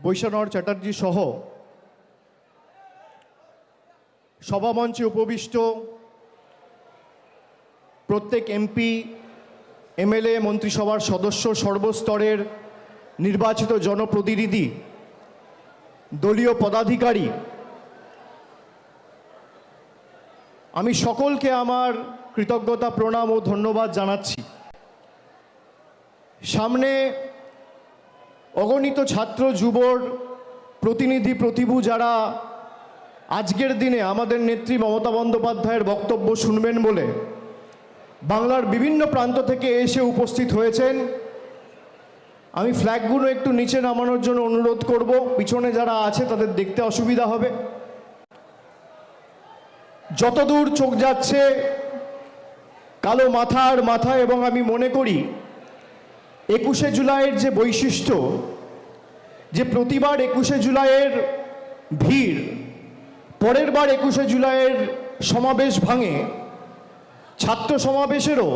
বৈশ্বনর চ্যাটার্জি সহ সভামঞ্চে উপবিষ্ট প্রত্যেক এমপি, এমএলএ, মন্ত্রিসভার সদস্য, সর্বস্তরের নির্বাচিত জনপ্রতিনিধি, দলীয় পদাধিকারী, আমি সকলকে আমার কৃতজ্ঞতা, প্রণাম ও ধন্যবাদ জানাচ্ছি। সামনে অগণিত ছাত্র যুবর প্রতিনিধি, প্রতিভু যারা আজকের দিনে আমাদের নেত্রী মমতা বন্দ্যোপাধ্যায়ের বক্তব্য শুনবেন বলে বাংলার বিভিন্ন প্রান্ত থেকে এসে উপস্থিত হয়েছেন। আমি ফ্ল্যাগগুলো একটু নিচে নামানোর জন্য অনুরোধ করব, পিছনে যারা আছে তাদের দেখতে অসুবিধা হবে। যতদূর চোখ যাচ্ছে কালো মাথার মাথা, এবং আমি মনে করি 21শে জুলাইয়ের যে বৈশিষ্ট্য, যে প্রতিবার 21শে জুলাইয়ের ভিড় পরের বার 21শে জুলাইয়ের সমাবেশ ভাঙে, ছাত্র সমাবেশেরও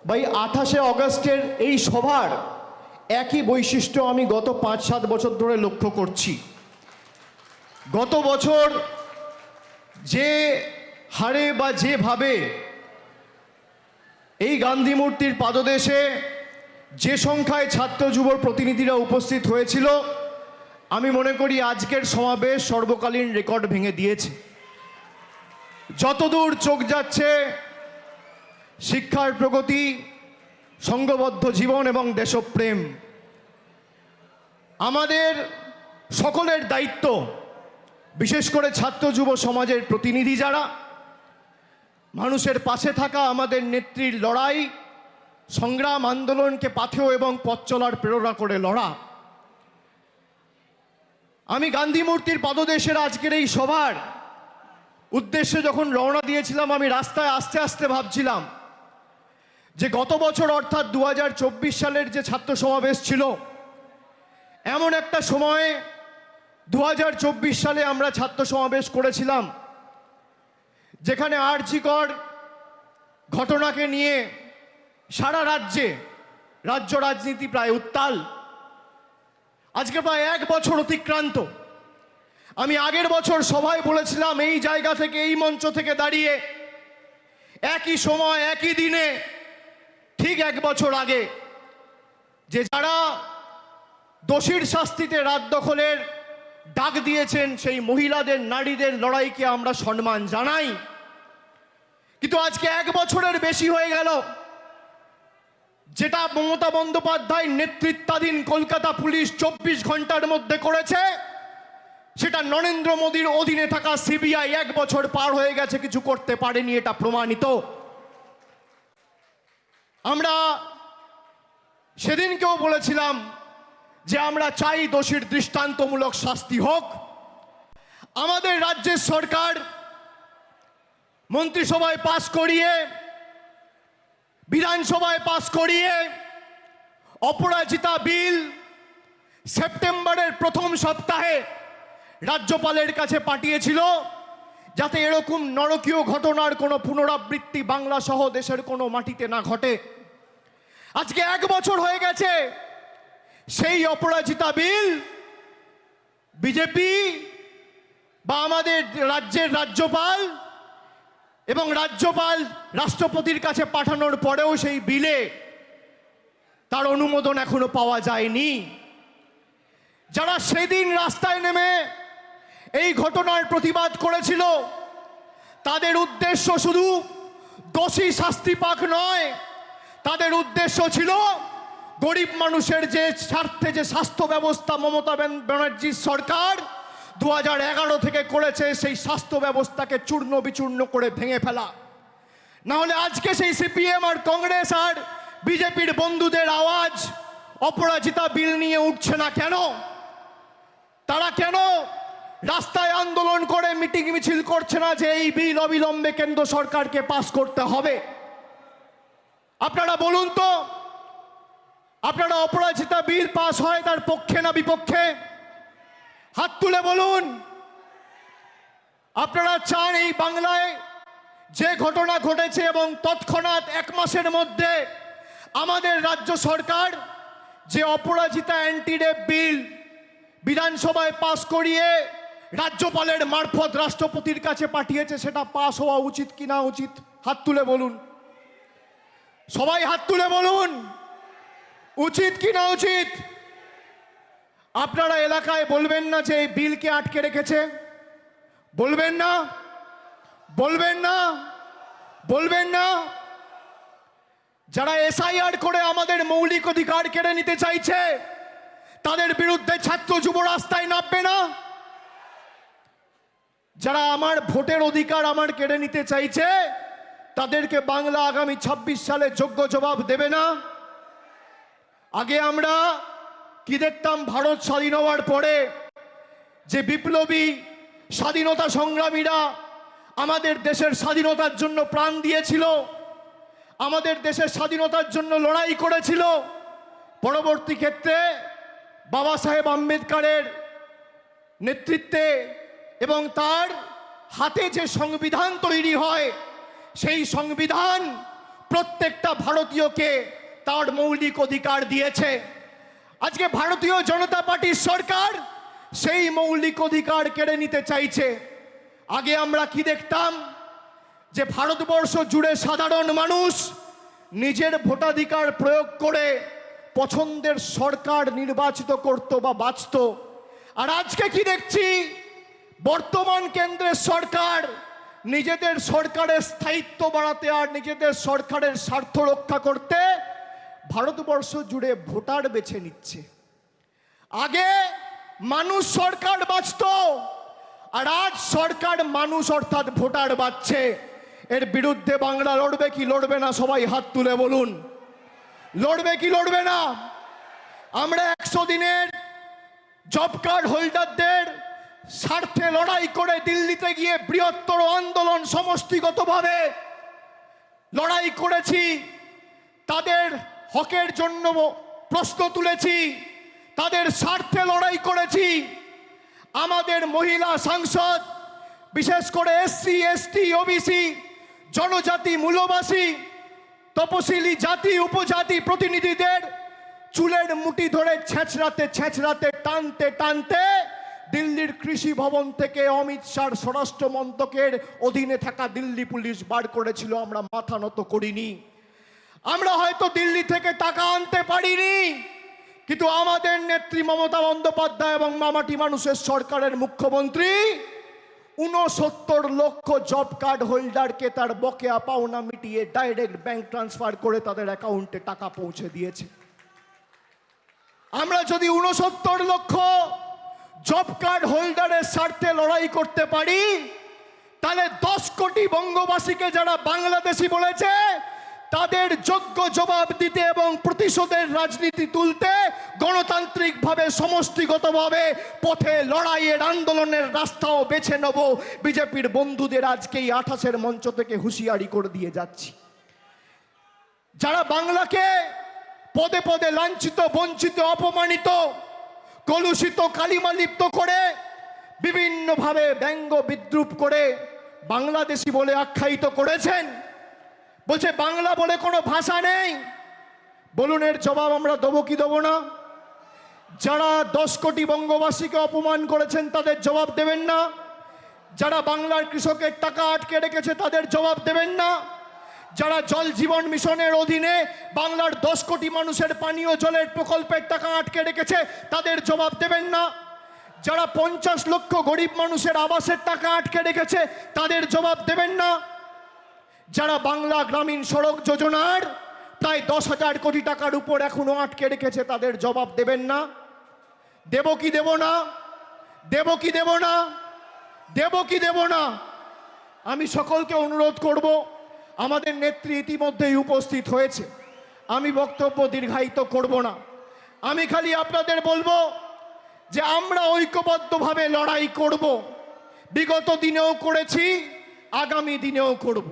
বা 28শে অগস্টের এই সভার একই বৈশিষ্ট্য আমি গত 5-7 বছর ধরে লক্ষ্য করছি। গত বছর যে হারে বা যেভাবে এই গান্ধী মূর্তির পাদদেশে যে সংখ্যায় ছাত্র যুবর প্রতিনিধিরা উপস্থিত হয়েছিল, আমি মনে করি আজকের সমাবেশ সর্বকালীন রেকর্ড ভেঙে দিয়েছে। যতদূর চোখ যাচ্ছে শিক্ষার প্রগতি, সংঘবদ্ধ জীবন এবং দেশপ্রেম। আমাদের সকলের দায়িত্ব, বিশেষ করে ছাত্র যুব সমাজের প্রতিনিধি যারা, মানুষের পাশে থাকা, আমাদের নেত্রীর লড়াই, সংগ্রাম, আন্দোলনকে পাথেয় এবং পথ চলার প্রেরণা করে লড়া। আমি গান্ধী মূর্তির পাদদেশের আজকের এই সভার উদ্দেশ্যে যখন রওনা দিয়েছিলাম, আমি রাস্তায় আস্তে আস্তে ভাবছিলাম যে গত বছর অর্থাৎ 2024 সালের যে ছাত্র সমাবেশ ছিল, এমন একটা সময়ে 2024 সালে আমরা ছাত্র সমাবেশ করেছিলাম যেখানে আরজিকর ঘটনাকে নিয়ে সারা রাজ্য রাজনীতি প্রায় উত্তাল। আজকে প্রায় 1 বছর অতিক্রান্ত। আমি আগের বছর সভায় বলেছিলাম, এই জায়গা থেকে, এই মঞ্চ থেকে দাঁড়িয়ে, একই সময় একই দিনে ঠিক 1 বছর আগে, যে যারা দোষীর শাস্তিতে রাত দখলের ডাক দিয়েছেন সেই মহিলাদের, নারীদের লড়াইকে আমরা সম্মান জানাই। কিন্তু আজকে 1 বছরের বেশি হয়ে গেল, যেটা মমতা বন্দ্যোপাধ্যায় নেতৃত্বাধীন কলকাতা পুলিশ 24 ঘন্টার মধ্যে করেছে, সেটা নরেন্দ্র মোদীর অধীনে থাকা সিবিআই 1 বছর পার হয়ে গেছে, কিছু করতে পারেনি, এটা প্রমাণিত। আমরা সেদিনকেও বলেছিলাম যে আমরা চাই দোষীর দৃষ্টান্তমূলক শাস্তি হোক। আমাদের রাজ্যের সরকার মন্ত্রিসভায় পাস করিয়ে, বিধানসভায় পাস করিয়ে অপরাজিতা বিল সেপ্টেম্বরের প্রথম সপ্তাহে রাজ্যপালের কাছে পাঠিয়েছিল, যাতে এরকম নরকীয় ঘটনার কোনো পুনরাবৃত্তি বাংলা সহ দেশের কোনো মাটিতে না ঘটে। আজকে 1 বছর হয়ে গেছে, সেই অপরাজিতা বিল বিজেপি বা আমাদের রাজ্যের রাজ্যপাল এবং রাজ্যপাল রাষ্ট্রপতির কাছে পাঠানোর পরেও সেই বিলে তার অনুমোদন এখনো পাওয়া যায়নি। যারা সেদিন রাস্তায় নেমে এই ঘটনার প্রতিবাদ করেছিল, তাদের উদ্দেশ্য শুধু দোষী শাস্তি পাক নয়, তাদের উদ্দেশ্য ছিল গরিব মানুষের যে স্বার্থে যে স্বাস্থ্য ব্যবস্থা মমতা ব্যানার্জির সরকার 2011 থেকে করেছে, সেই স্বাস্থ্য ব্যবস্থাকে চূর্ণ বিচূর্ণ করে ভেঙে ফেলা। না হলে আজকে সেই সিপিএম আর কংগ্রেস আর বিজেপির বন্ধুদের আওয়াজ অপরাজিতা বিল নিয়ে উঠছে না কেন? তারা কেন রাস্তায় আন্দোলন করে মিটিং মিছিল করছে না যে এই বিল অবিলম্বে কেন্দ্র সরকারকে পাস করতে হবে? আপনারা বলুন তো, আপনারা অপরাজিতা বিল পাস হয় তার পক্ষে না বিপক্ষে? হাত তুলে বলুন। আপনারা চান এই বাংলায় যে ঘটনা ঘটেছে এবং তৎক্ষণাৎ 1 মাসের মধ্যে আমাদের রাজ্য সরকার যে অপরাজিতা অ্যান্টি রেপ বিল বিধানসভায় পাস করিয়ে রাজ্যপালের মারফত রাষ্ট্রপতির কাছে পাঠিয়েছে, সেটা পাস হওয়া উচিত কি না উচিত? হাত তুলে বলুন, সবাই হাত তুলে বলুন, উচিত কি না উচিত? আপনারা এলাকায় বলবেন না যে এই বিলকে আটকে রেখেছে? বলবেন না? বলবেন না? বলবেন না? যারা এসআইআর করে আমাদের মৌলিক অধিকার কেড়ে নিতে চাইছে তাদের বিরুদ্ধে ছাত্র যুব রাস্তায় নামবে না? যারা আমার ভোটের অধিকার আমার কেড়ে নিতে চাইছে তাদেরকে বাংলা আগামী 26 সালে যোগ্য জবাব দেবে না? আগে আমরা কি দেখতাম, ভারত স্বাধীন হওয়ার পরে যে বিপ্লবী স্বাধীনতা সংগ্রামীরা আমাদের দেশের স্বাধীনতার জন্য প্রাণ দিয়েছিল, আমাদের দেশের স্বাধীনতার জন্য লড়াই করেছিল, পরবর্তী ক্ষেত্রে বাবা সাহেব আম্বেদকরের নেতৃত্বে এবং তার হাতে যে সংবিধান তৈরি হয় সেই সংবিধান প্রত্যেকটা ভারতীয়কে তার মৌলিক অধিকার দিয়েছে। আজকে ভারতীয় জনতা পার্টির সরকার সেই মৌলিক অধিকার কেড়ে নিতে চাইছে। আগে আমরা কি দেখতাম যে ভারতবর্ষ জুড়ে সাধারণ মানুষ নিজের ভোটাধিকার প্রয়োগ করে পছন্দের সরকার নির্বাচিত করত বা বাঁচত। আর আজকে কি দেখছি, বর্তমান কেন্দ্রের সরকার নিজেদের সরকারের স্থায়িত্ব বাড়াতে আর নিজেদের সরকারের স্বার্থ রক্ষা করতে ভারতবর্ষ জুড়ে ভোটার বেছে নিচ্ছে। আগে মানুষ সরকার বাঁচত, আর আজ সরকার মানুষ অর্থাৎ ভোটার বাঁচছে। এর বিরুদ্ধে বাংলা লড়বে কি লড়বে না? সবাই হাত তুলে বলুন, লড়বে কি লড়বে না? আমরা 100 দিনের জব কার্ড হোল্ডারদের স্বার্থে লড়াই করে দিল্লিতে গিয়ে বৃহত্তর আন্দোলন সমষ্টিগতভাবে লড়াই করেছি, তাদের হকের জন্য প্রশ্ন তুলেছি, তাদের স্বার্থে লড়াই করেছি। আমাদের মহিলা সাংসদ, বিশেষ করে এসসি এসটি ওবিসি জনজাতি মূলবাসী তপশিলি জাতি উপজাতি প্রতিনিধিদের চুলের মুঠি ধরে ছেঁচড়াতে টানতে টানতে দিল্লির কৃষি ভবন থেকে অমিত শাহর স্বরাষ্ট্র মন্ত্রকের অধীনে থাকা দিল্লি পুলিশ বার করেছিল। আমরা মাথা নত করিনি। আমরা হয়তো দিল্লি থেকে টাকা আনতে পারিনি, কিন্তু আমাদের নেত্রী মমতা বন্দ্যোপাধ্যায় এবং মামাটি মানুষের সরকারের মুখ্যমন্ত্রী 69 লক্ষ জব কার্ড হোল্ডারকে তার বকেয়া পাওনা মিটিয়ে ডাইরেক্ট ব্যাংক ট্রান্সফার করে তাদের অ্যাকাউন্টে টাকা পৌঁছে দিয়েছে। আমরা যদি 69 লক্ষ জব কার্ড হোল্ডারের স্বার্থে লড়াই করতে পারি, তাহলে 10 কোটি বঙ্গবাসীকে যারা বাংলাদেশি বলেছে তাদের যোগ্য জবাব দিতে এবং প্রতিশোধের রাজনীতি তুলতে গণতান্ত্রিকভাবে সমষ্টিগতভাবে পথে লড়াইয়ের আন্দোলনের রাস্তাও বেছে নেব। বিজেপির বন্ধুদের আজকেই 28-এর মঞ্চ থেকে হুঁশিয়ারি করে দিয়ে যাচ্ছি। যারা বাংলাকে পদে পদে লাঞ্ছিত, বঞ্চিত, অপমানিত, কলুষিত, কালিমালিপ্ত করে বিভিন্নভাবে ব্যঙ্গ বিদ্রুপ করে বাংলাদেশি বলে আখ্যায়িত করেছেন, বলছে বাংলা বলে কোনো ভাষা নেই। বলুন, এর জবাব আমরা দেবো কি দেবো না? যারা 10 কোটি বঙ্গবাসীকে অপমান করেছেন তাদের জবাব দেবেন না? যারা বাংলার কৃষকের টাকা আটকে রেখেছে তাদের জবাব দেবেন না? যারা জল জীবন মিশনের অধীনে বাংলার 10 কোটি মানুষের পানীয় জলের প্রকল্পের টাকা আটকে রেখেছে তাদের জবাব দেবেন না? যারা 50 লক্ষ গরিব মানুষের আবাসের টাকা আটকে রেখেছে তাদের জবাব দেবেন না? যারা বাংলা গ্রামীণ সড়ক যোজনার প্রায় 10,000 কোটি টাকার উপর এখনো আটকে রেখেছে তাদের জবাব দেবেন না? দেব কি দেব না? দেব কি দেব না? দেব কি দেব না? আমি সকলকে অনুরোধ করব, আমাদের নেত্রী ইতিমধ্যেই উপস্থিত হয়েছে, আমি বক্তব্য দীর্ঘায়িত করব না। আমি খালি আপনাদের বলবো যে আমরা ঐক্যবদ্ধভাবে লড়াই করব। বিগত দিনেও করেছি, আগামী দিনেও করব।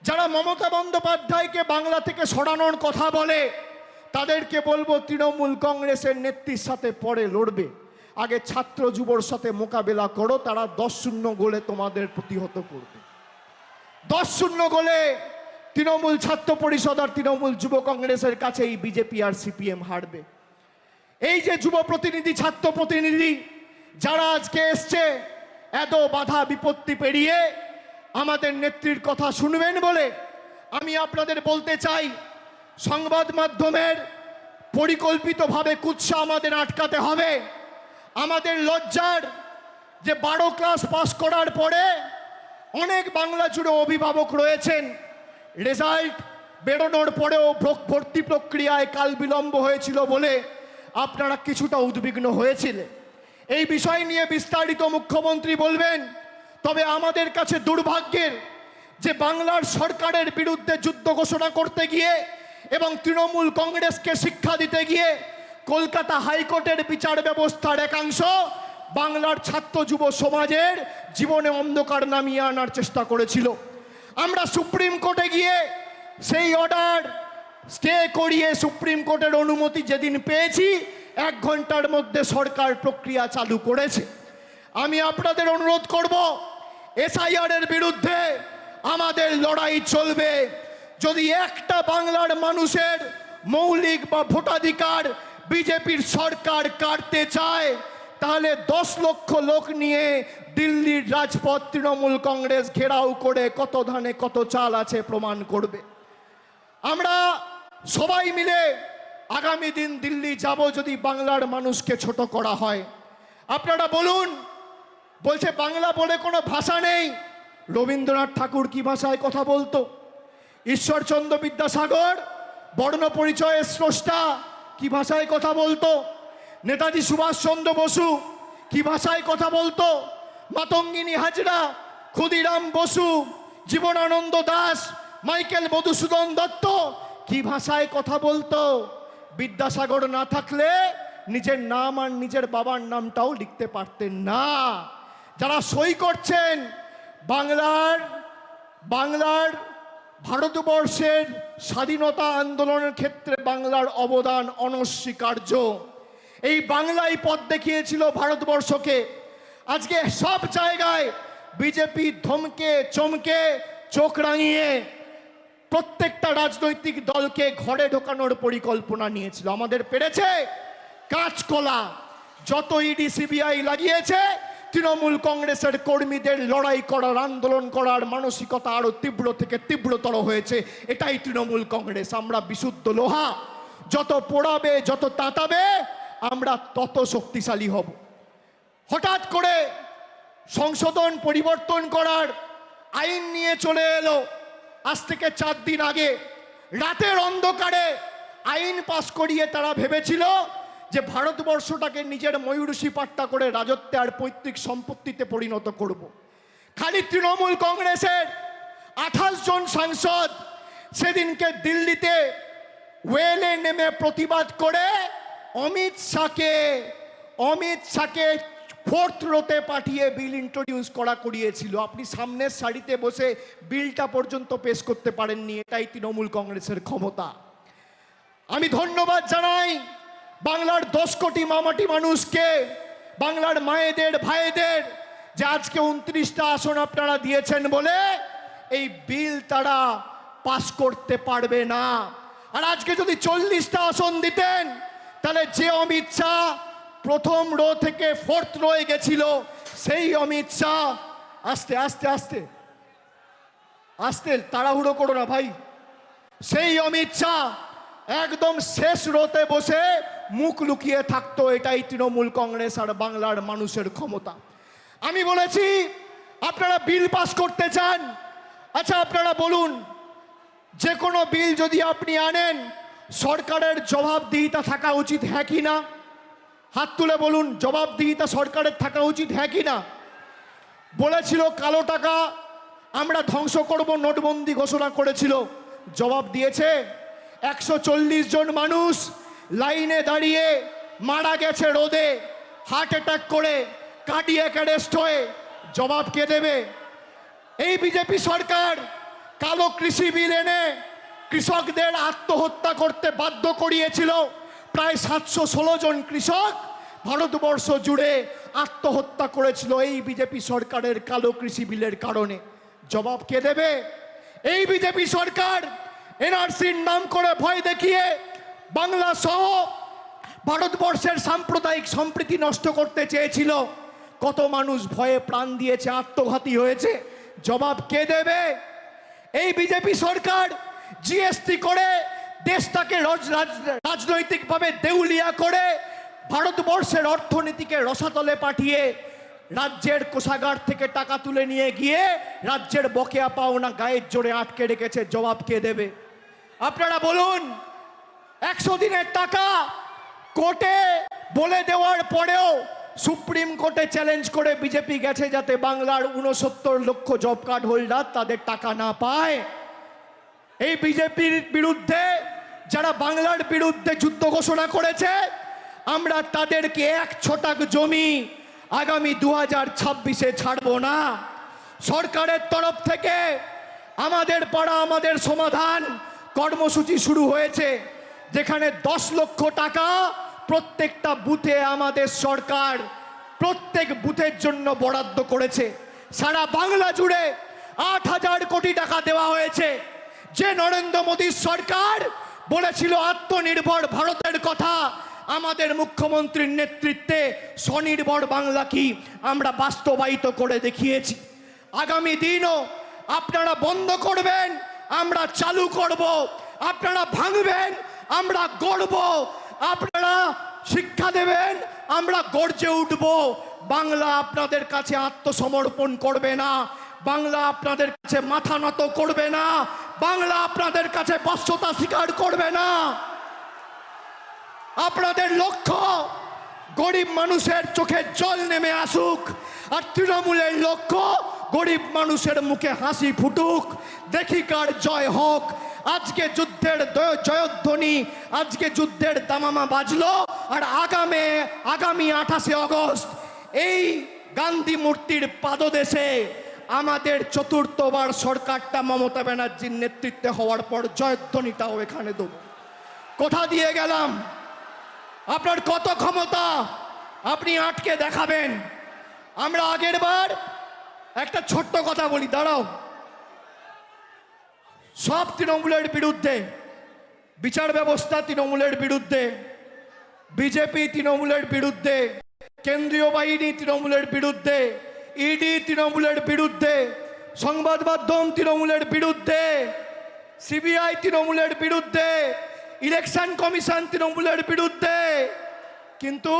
যারা মমতা বন্দ্যোপাধ্যায়কে বাংলা থেকে সরানোর কথা বলে তাদেরকে বলবো তৃণমূল কংগ্রেসের নেত্রীর সাথে পরে লড়বে, আগে ছাত্র যুবর সাথে মোকাবেলা করো, তারা 10-0 গোলে তোমাদের প্রতিহত করবে। 10-0 গোলে তৃণমূল ছাত্র পরিষদ আর তৃণমূল যুব কংগ্রেসের কাছেই বিজেপি আর সিপিএম হারবে। এই যে যুব প্রতিনিধি, ছাত্র প্রতিনিধি যারা আজকে এসছে এত বাধা বিপত্তি পেরিয়ে আমাদের নেত্রীর কথা শুনবেন বলে, আমি আপনাদের বলতে চাই, সংবাদ মাধ্যমের পরিকল্পিতভাবে কুৎসা আমাদের আটকাতে হবে। আমাদের লজ্জার যে 12 ক্লাস পাস করার পরে অনেক বাংলা জুড়ে অভিভাবক রয়েছেন, রেজাল্ট বেরোনোর পরেও ভর্তি প্রক্রিয়ায় কাল বিলম্ব হয়েছিল বলে আপনারা কিছুটা উদ্বিগ্ন হয়েছিলেন। এই বিষয় নিয়ে বিস্তারিত মুখ্যমন্ত্রী বলবেন। তবে আমাদের কাছে দুর্ভাগ্যের যে বাংলার সরকারের বিরুদ্ধে যুদ্ধ ঘোষণা করতে গিয়ে এবং তৃণমূল কংগ্রেসকে শিক্ষা দিতে গিয়ে কলকাতা হাইকোর্টের বিচার ব্যবস্থার একাংশ বাংলার ছাত্র যুব সমাজের জীবনে অন্ধকার নামিয়ে আনার চেষ্টা করেছিল। আমরা সুপ্রিম কোর্টে গিয়ে সেই অর্ডার স্টে করিয়ে সুপ্রিম কোর্টের অনুমতি যেদিন পেয়েছি 1 ঘন্টার মধ্যে সরকার প্রক্রিয়া চালু করেছে। আমি আপনাদের অনুরোধ করব, এসআইআর এর বিরুদ্ধে আমাদের লড়াই চলবে। যদি একটা বাংলার মানুষের মৌলিক বা ভোটাধিকার বিজেপির সরকার কাটতে চায়, তাহলে 10 লক্ষ লোক নিয়ে দিল্লির রাজপথ তৃণমূল কংগ্রেস ঘেরাও করে কত ধানে কত চাল আছে প্রমাণ করবে। আমরা সবাই মিলে আগামী দিন দিল্লি যাব যদি বাংলার মানুষকে ছোট করা হয়। আপনারা বলুন, বলছে বাংলা বলে কোনো ভাষা নেই। রবীন্দ্রনাথ ঠাকুর কি ভাষায় কথা বলতো? ঈশ্বরচন্দ্র বিদ্যাসাগর বর্ণ পরিচয়ের স্রষ্টা কি ভাষায় কথা বলতো? নেতাজি সুভাষচন্দ্র বসু কি ভাষায় কথা বলতো? মাতঙ্গিনী হাজরা, ক্ষুদিরাম বসু, জীবনানন্দ দাস, মাইকেল মধুসূদন দত্ত কি ভাষায় কথা বলতো? বিদ্যাসাগর না থাকলে নিজের নাম আর নিজের বাবার নামটাও লিখতে পারতেন না। যারা সই করছেন বাংলার ভারতবর্ষের স্বাধীনতা আন্দোলনের ক্ষেত্রে বাংলার অবদান অনস্বীকার্য। এই বাংলাই পথ দেখিয়েছিল ভারতবর্ষকে। আজকে সব জায়গায় বিজেপি ধমকে চমকে চোখ রাঙিয়ে প্রত্যেকটা রাজনৈতিক দলকে ঘরে ঢোকানোর পরিকল্পনা নিয়েছিল। আমাদের পেরেছে কাঁচকলা। যত ইডি সিবিআই লাগিয়েছে, তৃণমূল কংগ্রেসের কর্মীদের লড়াই করার, আন্দোলন করার মানসিকতা আরো তীব্র থেকে তীব্রতর হয়েছে। এটাই তৃণমূল কংগ্রেস। আমরা বিশুদ্ধ লোহা, যত পোড়াবে যত তাতাবে আমরা তত শক্তিশালী হব। হঠাৎ করে সংশোধন পরিবর্তন করার আইন নিয়ে চলে এলো। আজ থেকে 4 দিন আগে রাতের অন্ধকারে আইন পাশ করিয়ে তারা ভেবেছিল যে ভারতবর্ষটাকে নিজের ময়ূরসী পাট্টা করে রাজত্বে আর পৈতৃক সম্পত্তিতে পরিণত করব। খালি তৃণমূল কংগ্রেসের 28 জন সাংসদ সেদিনকে দিল্লিতে ওয়েলে নেমে প্রতিবাদ করে অমিত শাহকে 4th রোতে পাঠিয়ে বিল ইন্ট্রোডিউস করিয়েছিল। আপনি সামনের সারিতে বসে বিলটা পর্যন্ত পেশ করতে পারেননি। এটাই তৃণমূল কংগ্রেসের ক্ষমতা। আমি ধন্যবাদ জানাই বাংলার 10 কোটি মামাটি মানুষকে, বাংলার মায়েদের ভাইদের, যে আজকে 29টা আসন আপনারা দিয়েছেন বলে এই বিল তারা পাস করতে পারবে না। আর আজকে যদি 40টা আসন দিতেন, তাহলে যে অমিত শাহ প্রথম রো থেকে 4th রোয়ে গেছিল, সেই অমিত শাহ আস্তে আস্তে আস্তে আস্তে তাড়াহুড়ো করো না ভাই, সেই অমিত শাহ একদম শেষ রোতে বসে মুখ লুকিয়ে থাকতো। এটাই তৃণমূল কংগ্রেস আর বাংলার মানুষের ক্ষমতা। আমি বলেছি আপনারা বিল পাস করতে চান, আচ্ছা আপনারা বলুন, যে কোনো বিল যদি আপনি আনেন সরকারের জবাবদিহিতা থাকা উচিত, হ্যাঁ কি না? হাত তুলে বলুন, জবাবদিহিতা সরকারের থাকা উচিত, হ্যাঁ কি না? বলেছিল কালো টাকা আমরা ধ্বংস করব, নোটবন্দি ঘোষণা করেছিল, জবাব দিয়েছে? 140 জন মানুষ লাইনে দাঁড়িয়ে মারা গেছে রোদে, হার্ট অ্যাটাক করে, কার্ডিয়াক অ্যারেস্ট হয়ে, জবাব কে দেবে? এই বিজেপি সরকার কালো কৃষি বিল এনে কৃষকদের আত্মহত্যা করতে বাধ্য করিয়েছিল। প্রায় 716 জন কৃষক ভারতবর্ষ জুড়ে আত্মহত্যা করেছিল এই বিজেপি সরকারের কালো কৃষি বিলের কারণে। জবাব কে দেবে? এই বিজেপি সরকার এনআরসির নাম করে ভয় দেখিয়ে বাংলা সহ ভারতবর্ষের সাম্প্রদায়িক সম্প্রীতি নষ্ট করতে চেয়েছিল। কত মানুষ ভয়ে প্রাণ দিয়েছে, আত্মঘাতী হয়েছে, জবাব কে দেবে? এই বিজেপি সরকার জিএসটি করে দেশটাকে রাজনৈতিকভাবে দেউলিয়া করে ভারতবর্ষের অর্থনীতিকে রসাতলে পাঠিয়ে রাজ্যের কোষাগার থেকে টাকা তুলে নিয়ে গিয়ে রাজ্যের বকেয়া পাওনা গায়ের জোরে আটকে রেখেছে। জবাব কে দেবে? আপনারা বলুন। 100 দিনের টাকা কোর্টে বলে দেওয়ার পরেও সুপ্রিম কোর্টে চ্যালেঞ্জ করে বিজেপি গেছে যাতে বাংলার 69 লক্ষ জব কার্ড হোল্ডার তাদের টাকা না পায়। এই বিজেপির বিরুদ্ধে যারা বাংলার বিরুদ্ধে যুদ্ধ ঘোষণা করেছে, আমরা তাদেরকে 1 ছটাক জমি আগামী 2026-এ ছাড়ব না। সরকারের তরফ থেকে আমাদের পাড়া আমাদের সমাধান কর্মসূচি শুরু হয়েছে, যেখানে 10 লক্ষ টাকা প্রত্যেকটা বুথে আমাদের সরকার প্রত্যেক বুথের জন্য বরাদ্দ করেছে। সারা বাংলা জুড়ে 8,000 কোটি টাকা দেওয়া হয়েছে। যে নরেন্দ্র মোদীর সরকার বলেছিল আত্মনির্ভর ভারতের কথা, আমাদের মুখ্যমন্ত্রীর নেতৃত্বে স্বনির্ভর বাংলা কি আমরা বাস্তবায়িত করে দেখিয়েছি। আগামী দিনও আপনারা বন্ধ করবেন, আমরা চালু করব। আপনারা ভাঙবেন, আমরা গড়ব। আপনারা শিক্ষা দেবেন, আমরা গর্জে উঠব। বাংলা আপনাদের কাছে আত্মসমর্পণ করবে না, বাংলা আপনাদের কাছে মাথা নত করবে না, বাংলা আপনাদের কাছে বশ্যতা স্বীকার করবে না। আপনাদের লক্ষ্য গরিব মানুষের চোখে জল নেমে আসুক, আর তৃণমূলের লক্ষ্য গরিব মানুষের মুখে হাসি ফুটুক। দেখি কার জয় হোক। আজকে যুদ্ধের জয়ধ্বনি, আজকে যুদ্ধের দামামা বাজলো, আর আগামী 28শে আগস্ট এই গান্ধী মূর্তির পাদদেশে আমাদের চতুর্থবার সরকারটা মমতা ব্যানার্জির নেতৃত্বে হওয়ার পর জয়ধ্বনিটাও এখানে দেব। কোথা দিয়ে গেলাম? আপনার কত ক্ষমতা আপনি আটকে দেখাবেন? আমরা আগের বার একটা ছোট্ট কথা বলি, দাঁড়াও। সব তৃণমূলের বিরুদ্ধে, বিচার ব্যবস্থা তৃণমূলের বিরুদ্ধে, বিজেপি তৃণমূলের বিরুদ্ধে, কেন্দ্রীয় বাহিনী তৃণমূলের বিরুদ্ধে, ইডি তৃণমূলের বিরুদ্ধে, সংবাদ মাধ্যম তৃণমূলের বিরুদ্ধে, সিবিআই তৃণমূলের বিরুদ্ধে, ইলেকশন কমিশন তৃণমূলের বিরুদ্ধে, কিন্তু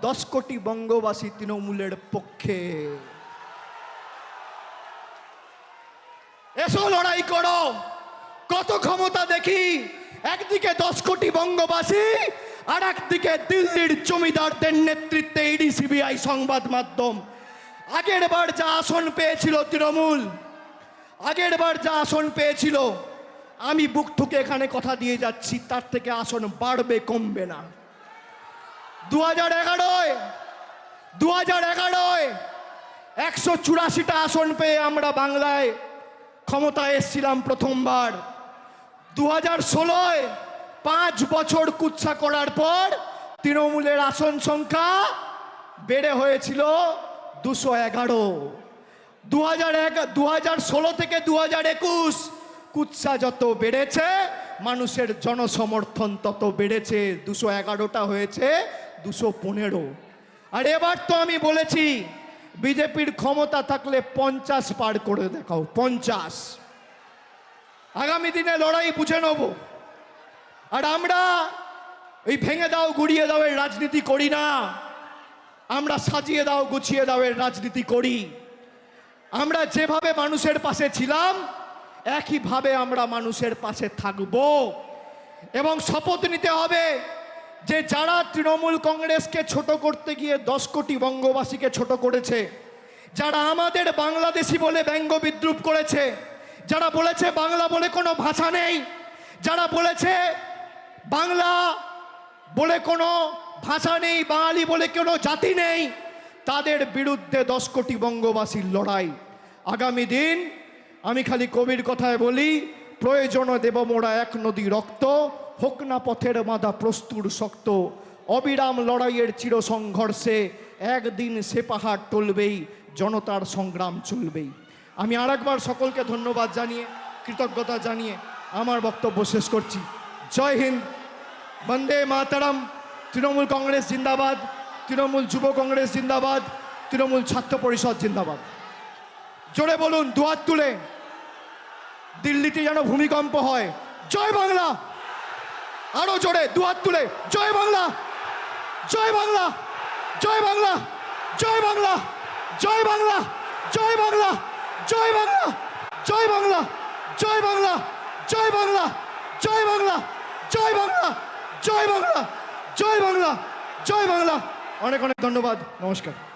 10 কোটি বঙ্গবাসী তৃণমূলের পক্ষে। এসো লড়াই করো, কত ক্ষমতা দেখি। একদিকে 10 কোটি বঙ্গবাসী, আর একদিকে দিল্লির জমিদারদের নেতৃত্বে ইডি সিবিআই সংবাদ মাধ্যম। আগের বার যা আসন পেয়েছিল তৃণমূল, আগের বার যা আসন পেয়েছিল, আমি বুক ঠুকে এখানে কথা দিয়ে যাচ্ছি, তার থেকে আসন বাড়বে, কমবে না। 2011-য় 184টা আসন পেয়ে আমরা বাংলায় ক্ষমতায় এসেছিলাম প্রথমবার। 2016-য় 5 বছর কুৎসা করার পর তৃণমূলের আসন সংখ্যা বেড়ে হয়েছিল 211। 2016 থেকে 2021 কুৎসা যত বেড়েছে, মানুষের জনসমর্থন তত বেড়েছে। 211টা হয়েছে 215। আর এবার তো আমি বলেছি, বিজেপির ক্ষমতা থাকলে 50 পার করে দেখাও, 50। আগামী দিনে লড়াই বুঝে নেব। আর আমরা এই ভেঙে দাও গুড়িয়ে দাও এর রাজনীতি করি না, আমরা সাজিয়ে দাও গুছিয়ে দাও এর রাজনীতি করি। আমরা যেভাবে মানুষের পাশে ছিলাম, একইভাবে আমরা মানুষের পাশে থাকব। এবং শপথ নিতে হবে যে যারা তৃণমূল কংগ্রেসকে ছোট করতে গিয়ে 10 কোটি বঙ্গবাসীকে ছোট করেছে, যারা আমাদের বাংলাদেশি বলে ব্যঙ্গ বিদ্রুপ করেছে, যারা বলেছে বাংলা বলে কোনো ভাষা নেই, যারা বলেছে বাংলা বলে কোনো ভাষা নেই, বাঙালি বলে কোনো জাতি নেই, তাদের বিরুদ্ধে 10 কোটি বঙ্গবাসীর লড়াই। আগামী দিন আমি খালি কবির কথায় বলি, প্রয়োজনে দেব মোরা 1 নদী রক্ত, হোক না পথের বাঁধা প্রস্তুর শক্ত। অবিরাম লড়াইয়ের চির সংঘর্ষে একদিন সে পাহাড় টলবেই, জনতার সংগ্রাম চলবেই। আমি আরেকবার সকলকে ধন্যবাদ জানিয়ে, কৃতজ্ঞতা জানিয়ে আমার বক্তব্য শেষ করছি। জয় হিন্দ, বন্দে মাতরম, তৃণমূল কংগ্রেস জিন্দাবাদ, তৃণমূল যুব কংগ্রেস জিন্দাবাদ, তৃণমূল ছাত্র পরিষদ জিন্দাবাদ। জোরে বলুন, দুহাত তুলে। দিল্লিতে যেন ভূমিকম্প হয়। জয় বাংলা। আরো জোরে দুহাত তুলে। জয় বাংলা, জয় বাংলা, জয় বাংলা, জয় বাংলা, জয় বাংলা, জয় বাংলা, জয় বাংলা, জয় বাংলা, জয় বাংলা, জয় বাংলা, জয় বাংলা, জয় বাংলা, জয় বাংলা, জয় বাংলা, জয় বাংলা। অনেক অনেক ধন্যবাদ, নমস্কার।